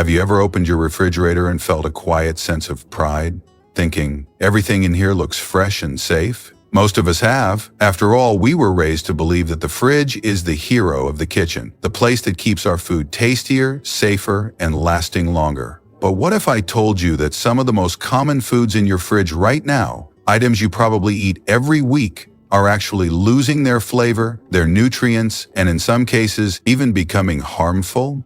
Have you ever opened your refrigerator and felt a quiet sense of pride, thinking, everything in here looks fresh and safe? Most of us have. After all, we were raised to believe that the fridge is the hero of the kitchen, the place that keeps our food tastier, safer, and lasting longer. But what if I told you that some of the most common foods in your fridge right now, items you probably eat every week, are actually losing their flavor, their nutrients, and in some cases, even becoming harmful?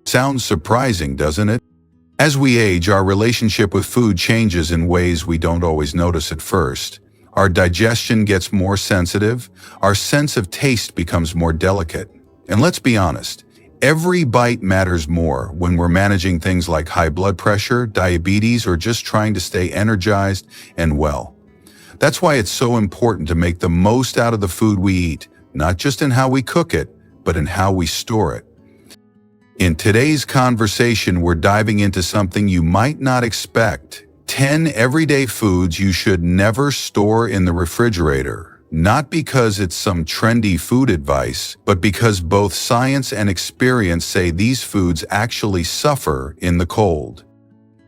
Sounds surprising, doesn't it? As we age, our relationship with food changes in ways we don't always notice at first. Our digestion gets more sensitive, our sense of taste becomes more delicate. And let's be honest, every bite matters more when we're managing things like high blood pressure, diabetes, or just trying to stay energized and well. That's why it's so important to make the most out of the food we eat, not just in how we cook it, but in how we store it. In today's conversation, we're diving into something you might not expect. 10 everyday foods you should never store in the refrigerator. Not because it's some trendy food advice, but because both science and experience say these foods actually suffer in the cold.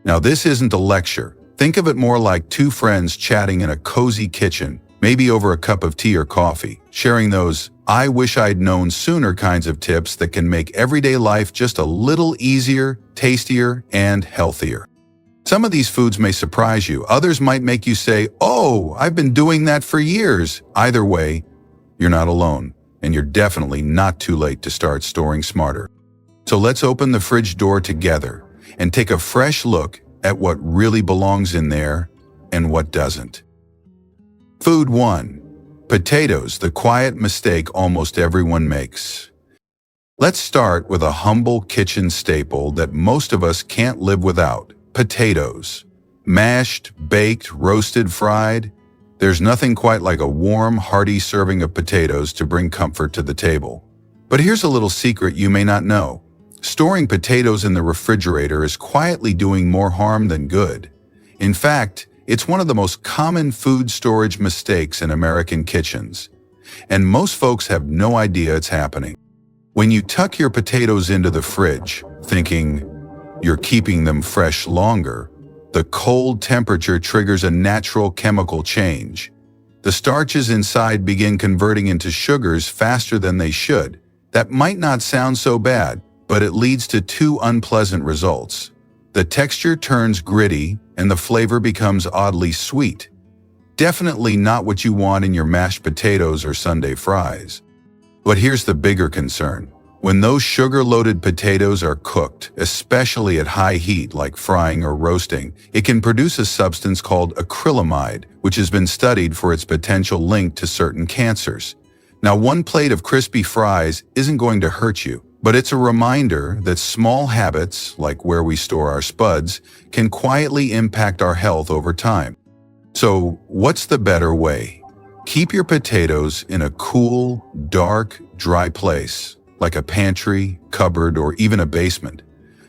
Now, this isn't a lecture. Think of it more like two friends chatting in a cozy kitchen, maybe over a cup of tea or coffee, sharing those "I wish I'd known sooner" kinds of tips that can make everyday life just a little easier, tastier, and healthier. Some of these foods may surprise you. Others might make you say, "Oh, I've been doing that for years." Either way, you're not alone, and you're definitely not too late to start storing smarter. So let's open the fridge door together and take a fresh look at what really belongs in there and what doesn't. Food 1. Potatoes, the quiet mistake almost everyone makes. Let's start with a humble kitchen staple that most of us can't live without: potatoes. Mashed, baked, roasted, fried. There's nothing quite like a warm, hearty serving of potatoes to bring comfort to the table. But here's a little secret you may not know. Storing potatoes in the refrigerator is quietly doing more harm than good. In fact, it's one of the most common food storage mistakes in American kitchens, and most folks have no idea it's happening. When you tuck your potatoes into the fridge, thinking you're keeping them fresh longer, the cold temperature triggers a natural chemical change. The starches inside begin converting into sugars faster than they should. That might not sound so bad, but it leads to two unpleasant results. The texture turns gritty, and the flavor becomes oddly sweet. Definitely not what you want in your mashed potatoes or Sunday fries. But here's the bigger concern. When those sugar-loaded potatoes are cooked, especially at high heat like frying or roasting, it can produce a substance called acrylamide, which has been studied for its potential link to certain cancers. Now, one plate of crispy fries isn't going to hurt you, but it's a reminder that small habits, like where we store our spuds, can quietly impact our health over time. So, what's the better way? Keep your potatoes in a cool, dark, dry place, like a pantry, cupboard, or even a basement.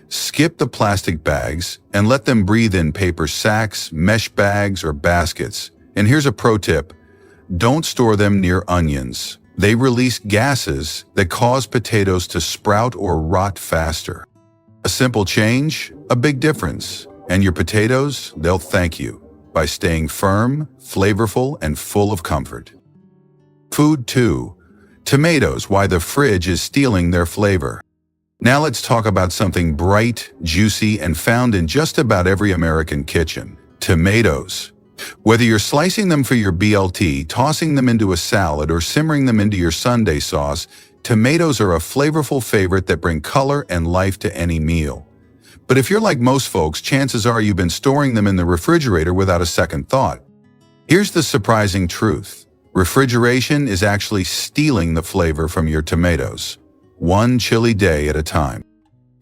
Skip the plastic bags and let them breathe in paper sacks, mesh bags, or baskets. And here's a pro tip: don't store them near onions. They release gases that cause potatoes to sprout or rot faster. A simple change, a big difference. And your potatoes, they'll thank you by staying firm, flavorful, and full of comfort. Food 2. Tomatoes, why the fridge is stealing their flavor. Now let's talk about something bright, juicy, and found in just about every American kitchen: tomatoes. Whether you're slicing them for your BLT, tossing them into a salad, or simmering them into your Sunday sauce, tomatoes are a flavorful favorite that bring color and life to any meal. But if you're like most folks, chances are you've been storing them in the refrigerator without a second thought. Here's the surprising truth. Refrigeration is actually stealing the flavor from your tomatoes, one chilly day at a time.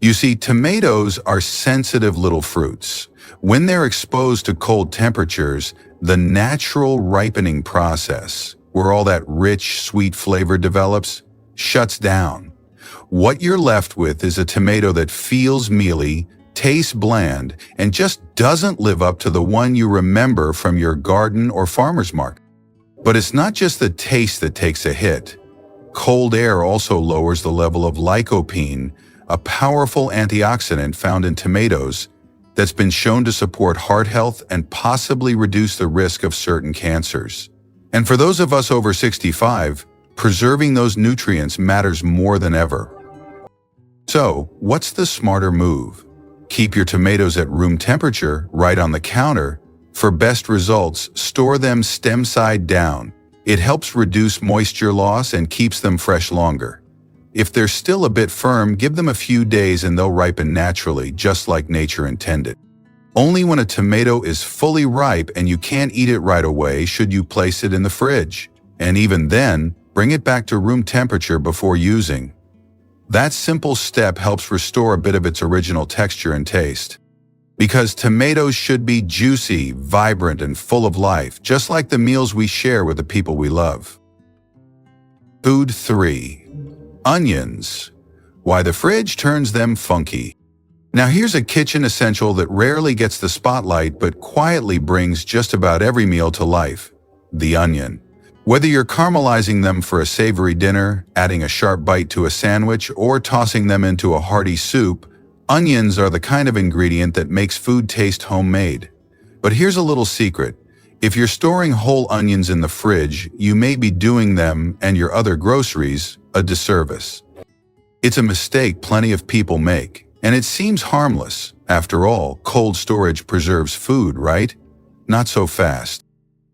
You see, tomatoes are sensitive little fruits. When they're exposed to cold temperatures, the natural ripening process, where all that rich, sweet flavor develops, shuts down. What you're left with is a tomato that feels mealy, tastes bland, and just doesn't live up to the one you remember from your garden or farmer's market. But it's not just the taste that takes a hit. Cold air also lowers the level of lycopene, a powerful antioxidant found in tomatoes that's been shown to support heart health and possibly reduce the risk of certain cancers. And for those of us over 65, preserving those nutrients matters more than ever. So, what's the smarter move? Keep your tomatoes at room temperature, right on the counter. For best results, store them stem side down. It helps reduce moisture loss and keeps them fresh longer. If they're still a bit firm, give them a few days and they'll ripen naturally, just like nature intended. Only when a tomato is fully ripe and you can't eat it right away should you place it in the fridge. And even then, bring it back to room temperature before using. That simple step helps restore a bit of its original texture and taste. Because tomatoes should be juicy, vibrant, and full of life, just like the meals we share with the people we love. Food 3. Onions. Why the fridge turns them funky. Now here's a kitchen essential that rarely gets the spotlight but quietly brings just about every meal to life: the onion. Whether you're caramelizing them for a savory dinner, adding a sharp bite to a sandwich, or tossing them into a hearty soup, onions are the kind of ingredient that makes food taste homemade. But here's a little secret. If you're storing whole onions in the fridge, you may be doing them and your other groceries a disservice. It's a mistake plenty of people make, and it seems harmless. After all, cold storage preserves food, right? Not so fast.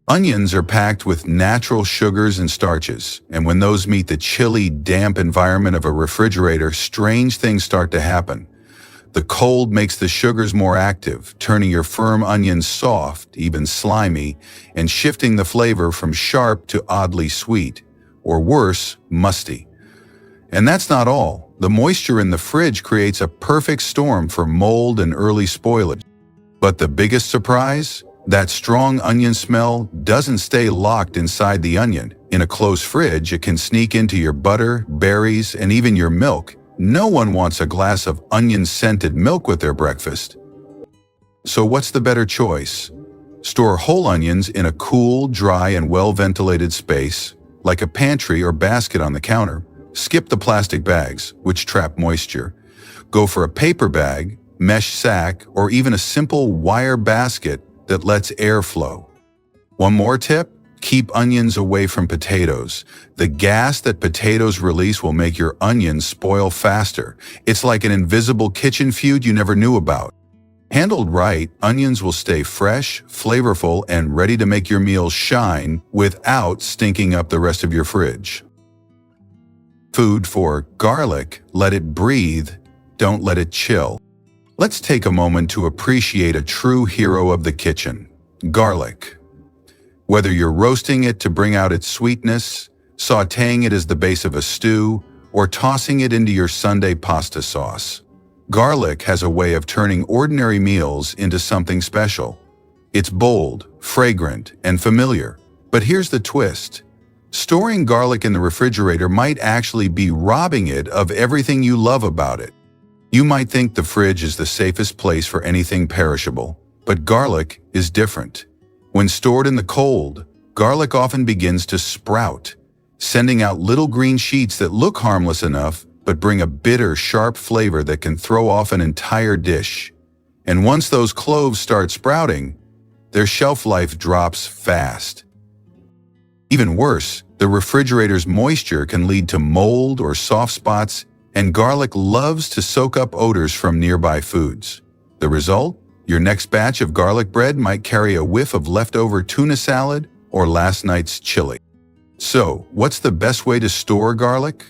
Onions are packed with natural sugars and starches, and when those meet the chilly, damp environment of a refrigerator, strange things start to happen. The cold makes the sugars more active, turning your firm onions soft, even slimy, and shifting the flavor from sharp to oddly sweet, or worse, musty. And that's not all. The moisture in the fridge creates a perfect storm for mold and early spoilage. But the biggest surprise? That strong onion smell doesn't stay locked inside the onion. In a closed fridge, it can sneak into your butter, berries, and even your milk. No one wants a glass of onion-scented milk with their breakfast. So what's the better choice? Store whole onions in a cool, dry, and well-ventilated space, like a pantry or basket on the counter. Skip the plastic bags, which trap moisture. Go for a paper bag, mesh sack, or even a simple wire basket that lets air flow. One more tip: keep onions away from potatoes. The gas that potatoes release will make your onions spoil faster. It's like an invisible kitchen feud you never knew about. Handled right, onions will stay fresh, flavorful, and ready to make your meals shine without stinking up the rest of your fridge. Food 4. Garlic. Let it breathe. Don't let it chill. Let's take a moment to appreciate a true hero of the kitchen: garlic. Whether you're roasting it to bring out its sweetness, sautéing it as the base of a stew, or tossing it into your Sunday pasta sauce, garlic has a way of turning ordinary meals into something special. It's bold, fragrant, and familiar. But here's the twist. Storing garlic in the refrigerator might actually be robbing it of everything you love about it. You might think the fridge is the safest place for anything perishable, but garlic is different. When stored in the cold, garlic often begins to sprout, sending out little green sheets that look harmless enough but bring a bitter, sharp flavor that can throw off an entire dish. And once those cloves start sprouting, their shelf life drops fast. Even worse, the refrigerator's moisture can lead to mold or soft spots, and garlic loves to soak up odors from nearby foods. The result? Your next batch of garlic bread might carry a whiff of leftover tuna salad or last night's chili. So, what's the best way to store garlic?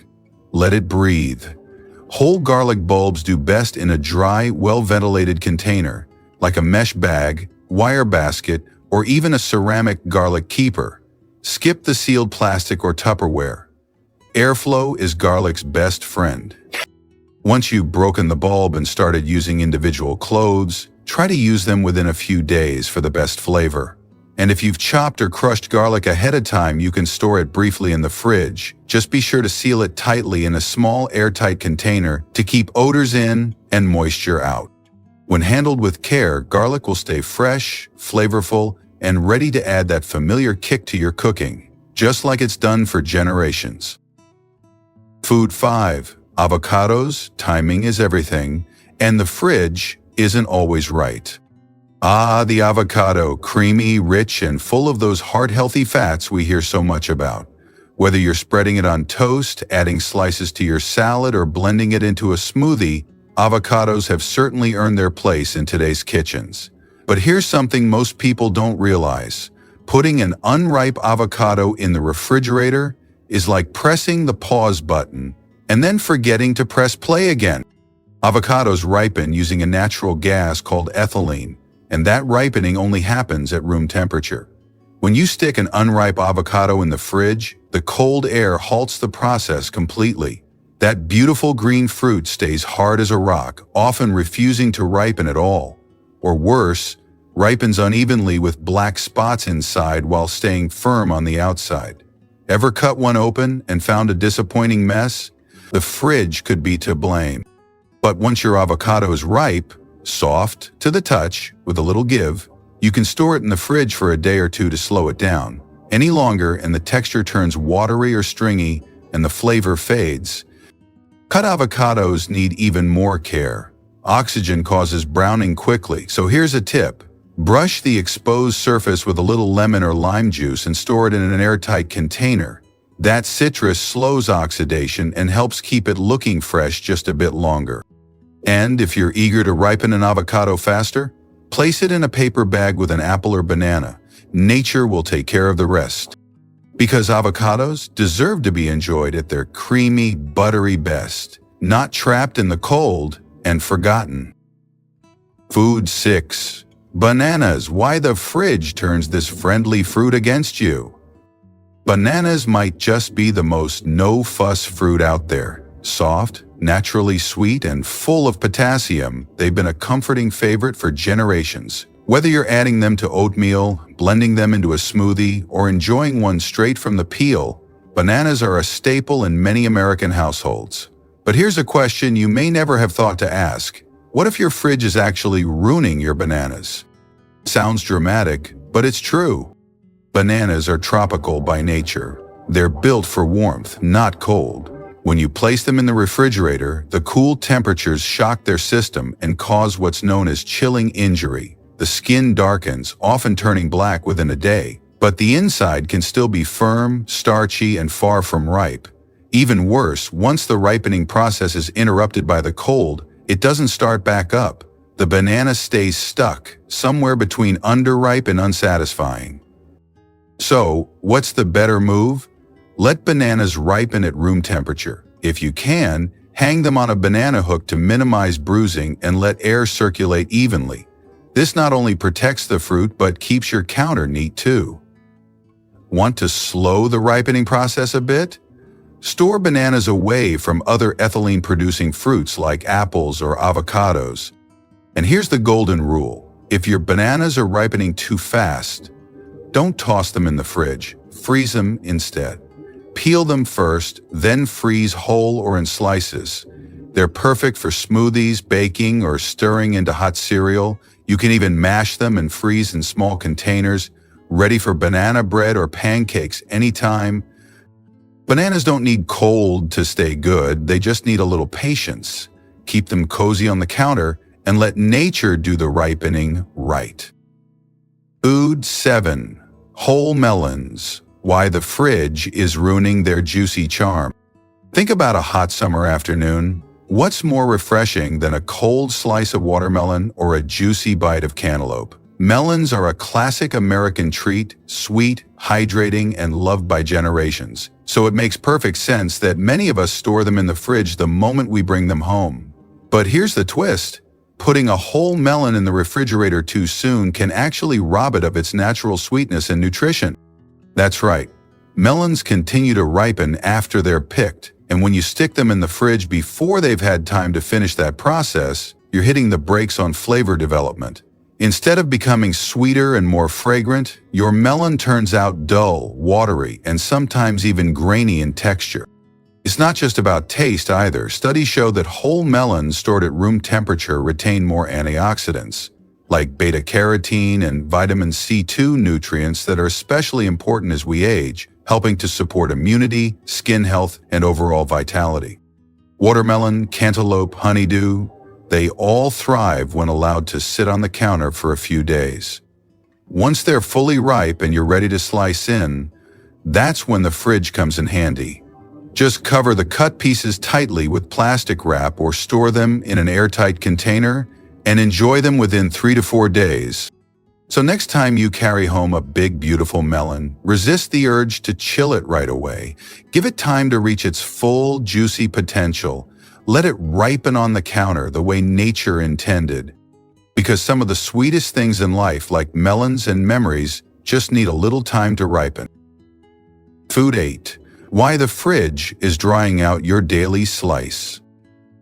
Let it breathe. Whole garlic bulbs do best in a dry, well-ventilated container, like a mesh bag, wire basket, or even a ceramic garlic keeper. Skip the sealed plastic or Tupperware. Airflow is garlic's best friend. Once you've broken the bulb and started using individual cloves, try to use them within a few days for the best flavor. And if you've chopped or crushed garlic ahead of time, you can store it briefly in the fridge. Just be sure to seal it tightly in a small airtight container to keep odors in and moisture out. When handled with care, garlic will stay fresh, flavorful, and ready to add that familiar kick to your cooking, just like it's done for generations. Food 5. Avocados, timing is everything, and the fridge isn't always right. Ah, the avocado, creamy, rich, and full of those heart-healthy fats we hear so much about. Whether you're spreading it on toast, adding slices to your salad, or blending it into a smoothie, avocados have certainly earned their place in today's kitchens. But here's something most people don't realize. Putting an unripe avocado in the refrigerator is like pressing the pause button and then forgetting to press play again. Avocados ripen using a natural gas called ethylene, and that ripening only happens at room temperature. When you stick an unripe avocado in the fridge, the cold air halts the process completely. That beautiful green fruit stays hard as a rock, often refusing to ripen at all. Or worse, ripens unevenly with black spots inside while staying firm on the outside. Ever cut one open and found a disappointing mess? The fridge could be to blame. But once your avocado is ripe, soft to the touch, with a little give, you can store it in the fridge for a day or two to slow it down. Any longer and the texture turns watery or stringy and the flavor fades. Cut avocados need even more care. Oxygen causes browning quickly, so here's a tip. Brush the exposed surface with a little lemon or lime juice and store it in an airtight container. That citrus slows oxidation and helps keep it looking fresh just a bit longer. And if you're eager to ripen an avocado faster, place it in a paper bag with an apple or banana. Nature will take care of the rest. Because avocados deserve to be enjoyed at their creamy, buttery best, not trapped in the cold and forgotten. Food 6. Bananas. Why the fridge turns this friendly fruit against you? Bananas might just be the most no-fuss fruit out there. Soft, naturally sweet, and full of potassium, they've been a comforting favorite for generations. Whether you're adding them to oatmeal, blending them into a smoothie, or enjoying one straight from the peel, bananas are a staple in many American households. But here's a question you may never have thought to ask. What if your fridge is actually ruining your bananas? Sounds dramatic, but it's true. Bananas are tropical by nature. They're built for warmth, not cold. When you place them in the refrigerator, the cool temperatures shock their system and cause what's known as chilling injury. The skin darkens, often turning black within a day, but the inside can still be firm, starchy, and far from ripe. Even worse, once the ripening process is interrupted by the cold, it doesn't start back up. The banana stays stuck, somewhere between underripe and unsatisfying. So, what's the better move? Let bananas ripen at room temperature. If you can, hang them on a banana hook to minimize bruising and let air circulate evenly. This not only protects the fruit, but keeps your counter neat too. Want to slow the ripening process a bit? Store bananas away from other ethylene-producing fruits like apples or avocados. And here's the golden rule. If your bananas are ripening too fast, don't toss them in the fridge. Freeze them instead. Peel them first, then freeze whole or in slices. They're perfect for smoothies, baking, or stirring into hot cereal. You can even mash them and freeze in small containers, ready for banana bread or pancakes anytime. Bananas don't need cold to stay good, they just need a little patience. Keep them cozy on the counter and let nature do the ripening right. Food 7. Whole melons. Why the fridge is ruining their juicy charm. Think about a hot summer afternoon. What's more refreshing than a cold slice of watermelon or a juicy bite of cantaloupe? Melons are a classic American treat, sweet, hydrating, and loved by generations. So it makes perfect sense that many of us store them in the fridge the moment we bring them home. But here's the twist. Putting a whole melon in the refrigerator too soon can actually rob it of its natural sweetness and nutrition. That's right. Melons continue to ripen after they're picked, and when you stick them in the fridge before they've had time to finish that process, you're hitting the brakes on flavor development. Instead of becoming sweeter and more fragrant, your melon turns out dull, watery, and sometimes even grainy in texture. It's not just about taste either. Studies show that whole melons stored at room temperature retain more antioxidants, like beta-carotene and vitamin C2 nutrients that are especially important as we age, helping to support immunity, skin health, and overall vitality. Watermelon, cantaloupe, honeydew, they all thrive when allowed to sit on the counter for a few days. Once they're fully ripe and you're ready to slice in, that's when the fridge comes in handy. Just cover the cut pieces tightly with plastic wrap or store them in an airtight container and enjoy them within 3 to 4 days. So next time you carry home a big, beautiful melon, resist the urge to chill it right away. Give it time to reach its full, juicy potential. Let it ripen on the counter the way nature intended. Because some of the sweetest things in life, like melons and memories, just need a little time to ripen. Food 8. Why the fridge is drying out your daily slice.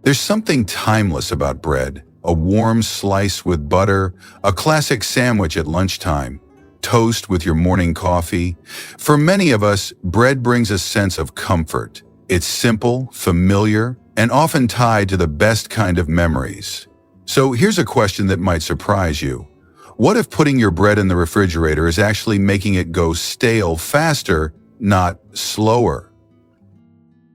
There's something timeless about bread. A warm slice with butter, a classic sandwich at lunchtime, toast with your morning coffee. For many of us, bread brings a sense of comfort. It's simple, familiar, and often tied to the best kind of memories. So here's a question that might surprise you. What if putting your bread in the refrigerator is actually making it go stale faster, not slower?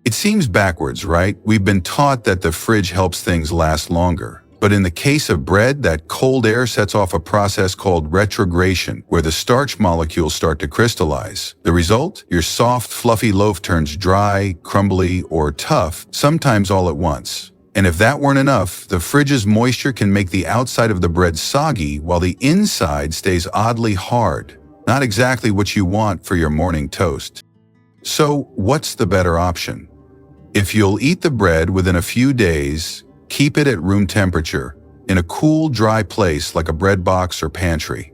It seems backwards, right? We've been taught that the fridge helps things last longer. But in the case of bread, that cold air sets off a process called retrogradation, where the starch molecules start to crystallize. The result? Your soft, fluffy loaf turns dry, crumbly, or tough, sometimes all at once. And if that weren't enough, the fridge's moisture can make the outside of the bread soggy while the inside stays oddly hard. Not exactly what you want for your morning toast. So, what's the better option? If you'll eat the bread within a few days, keep it at room temperature, in a cool, dry place like a bread box or pantry.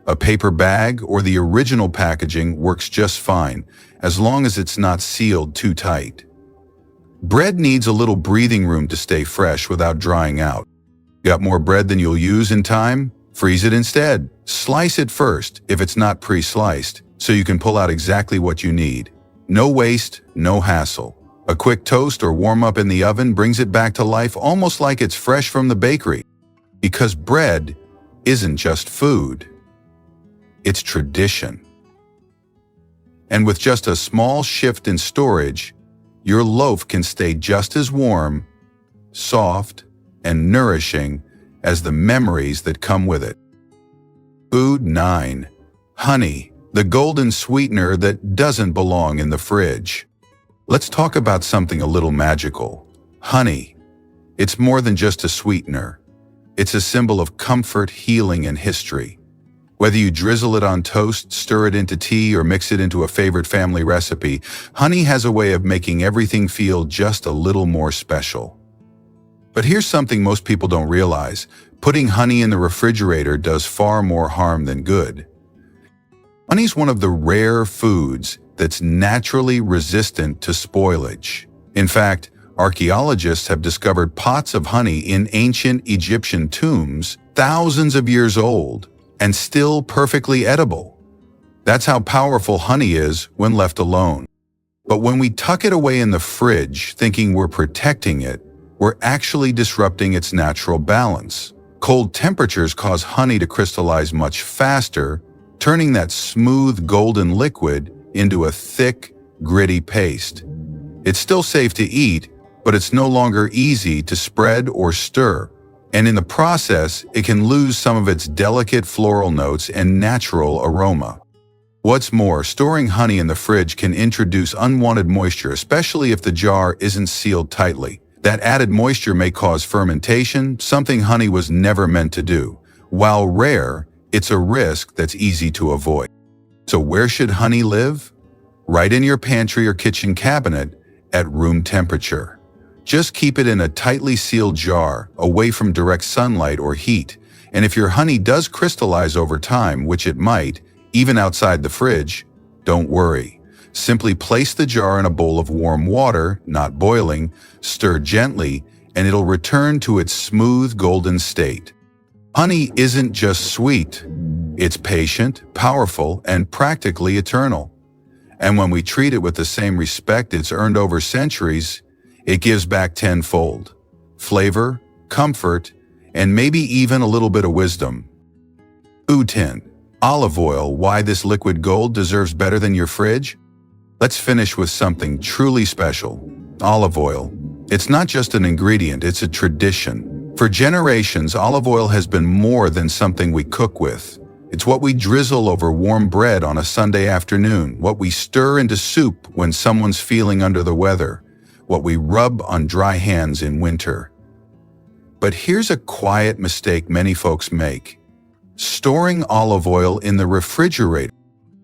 A paper bag or the original packaging works just fine, as long as it's not sealed too tight. Bread needs a little breathing room to stay fresh without drying out. Got more bread than you'll use in time? Freeze it instead. Slice it first, if it's not pre-sliced, so you can pull out exactly what you need. No waste, no hassle. A quick toast or warm up in the oven brings it back to life almost like it's fresh from the bakery. Because bread isn't just food. It's tradition. And with just a small shift in storage, your loaf can stay just as warm, soft, and nourishing as the memories that come with it. Food 9. Honey, the golden sweetener that doesn't belong in the fridge. Let's talk about something a little magical. Honey. It's more than just a sweetener. It's a symbol of comfort, healing, and history. Whether you drizzle it on toast, stir it into tea, or mix it into a favorite family recipe, honey has a way of making everything feel just a little more special. But here's something most people don't realize. Putting honey in the refrigerator does far more harm than good. Honey's one of the rare foods that's naturally resistant to spoilage. In fact, archaeologists have discovered pots of honey in ancient Egyptian tombs, thousands of years old, and still perfectly edible. That's how powerful honey is when left alone. But when we tuck it away in the fridge, thinking we're protecting it, we're actually disrupting its natural balance. Cold temperatures cause honey to crystallize much faster, turning that smooth golden liquid into a thick, gritty paste. It's still safe to eat, but it's no longer easy to spread or stir, and in the process, it can lose some of its delicate floral notes and natural aroma. What's more, storing honey in the fridge can introduce unwanted moisture, especially if the jar isn't sealed tightly. That added moisture may cause fermentation, something honey was never meant to do. While rare, it's a risk that's easy to avoid. So where should honey live? Right in your pantry or kitchen cabinet at room temperature. Just keep it in a tightly sealed jar, away from direct sunlight or heat. And if your honey does crystallize over time, which it might, even outside the fridge, don't worry. Simply place the jar in a bowl of warm water, not boiling, stir gently, and it'll return to its smooth golden state. Honey isn't just sweet. It's patient, powerful, and practically eternal. And when we treat it with the same respect it's earned over centuries, it gives back tenfold. Flavor, comfort, and maybe even a little bit of wisdom. Food 10. Olive oil, why this liquid gold deserves better than your fridge? Let's finish with something truly special. Olive oil. It's not just an ingredient, it's a tradition. For generations, olive oil has been more than something we cook with. It's what we drizzle over warm bread on a Sunday afternoon, what we stir into soup when someone's feeling under the weather, what we rub on dry hands in winter. But here's a quiet mistake many folks make: storing olive oil in the refrigerator.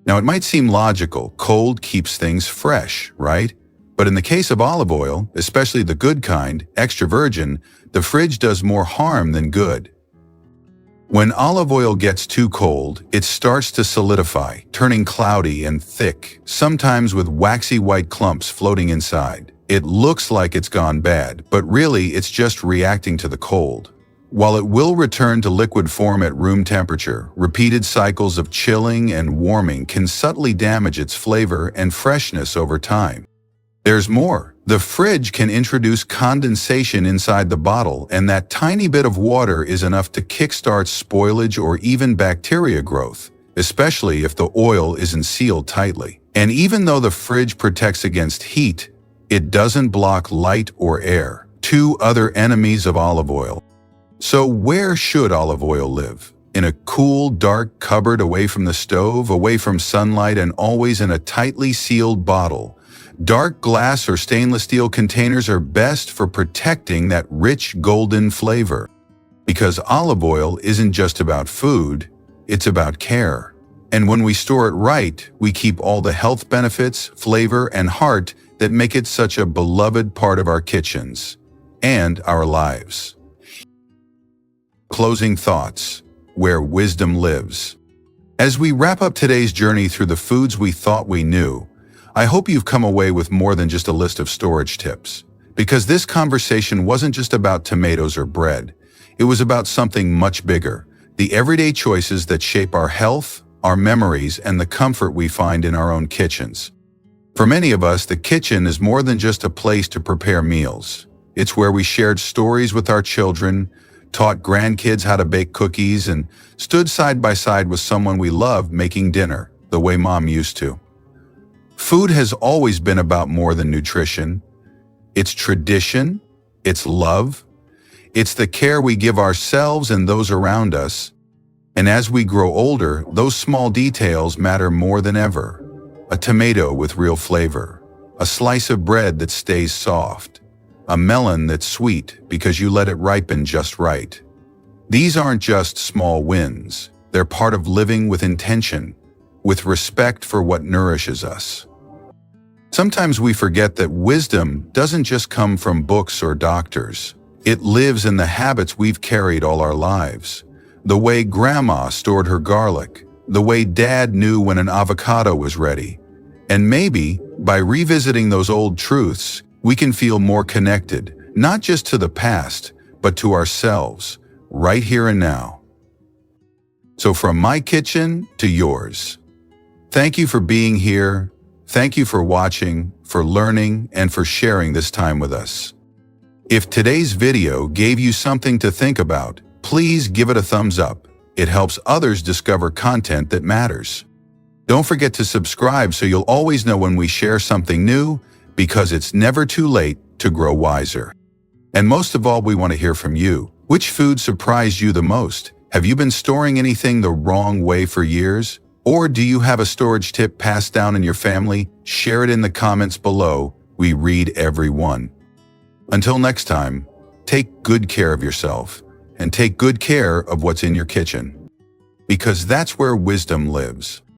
Now, it might seem logical. Cold keeps things fresh, right? But in the case of olive oil, especially the good kind, extra virgin, the fridge does more harm than good. When olive oil gets too cold, it starts to solidify, turning cloudy and thick, sometimes with waxy white clumps floating inside. It looks like it's gone bad, but really it's just reacting to the cold. While it will return to liquid form at room temperature, repeated cycles of chilling and warming can subtly damage its flavor and freshness over time. There's more. The fridge can introduce condensation inside the bottle, and that tiny bit of water is enough to kickstart spoilage or even bacteria growth, especially if the oil isn't sealed tightly. And even though the fridge protects against heat, it doesn't block light or air, two other enemies of olive oil. So where should olive oil live? In a cool, dark cupboard away from the stove, away from sunlight, and always in a tightly sealed bottle. Dark glass or stainless steel containers are best for protecting that rich golden flavor. Because olive oil isn't just about food, it's about care. And when we store it right, we keep all the health benefits, flavor, and heart that make it such a beloved part of our kitchens and our lives. Closing thoughts: where wisdom lives. As we wrap up today's journey through the foods we thought we knew, I hope you've come away with more than just a list of storage tips. Because this conversation wasn't just about tomatoes or bread. It was about something much bigger: the everyday choices that shape our health, our memories, and the comfort we find in our own kitchens. For many of us, the kitchen is more than just a place to prepare meals. It's where we shared stories with our children, taught grandkids how to bake cookies, and stood side by side with someone we loved making dinner, the way Mom used to. Food has always been about more than nutrition. It's tradition, it's love, it's the care we give ourselves and those around us. And as we grow older, those small details matter more than ever. A tomato with real flavor, a slice of bread that stays soft, a melon that's sweet because you let it ripen just right. These aren't just small wins. They're part of living with intention, with respect for what nourishes us. Sometimes we forget that wisdom doesn't just come from books or doctors. It lives in the habits we've carried all our lives. The way Grandma stored her garlic, the way Dad knew when an avocado was ready. And maybe, by revisiting those old truths, we can feel more connected, not just to the past, but to ourselves, right here and now. So from my kitchen to yours, thank you for being here. Thank you for watching, for learning, and for sharing this time with us. If today's video gave you something to think about, please give it a thumbs up. It helps others discover content that matters. Don't forget to subscribe so you'll always know when we share something new, because it's never too late to grow wiser. And most of all, we want to hear from you. Which food surprised you the most? Have you been storing anything the wrong way for years? Or do you have a storage tip passed down in your family? Share it in the comments below. We read every one. Until next time, take good care of yourself and take good care of what's in your kitchen, because that's where wisdom lives.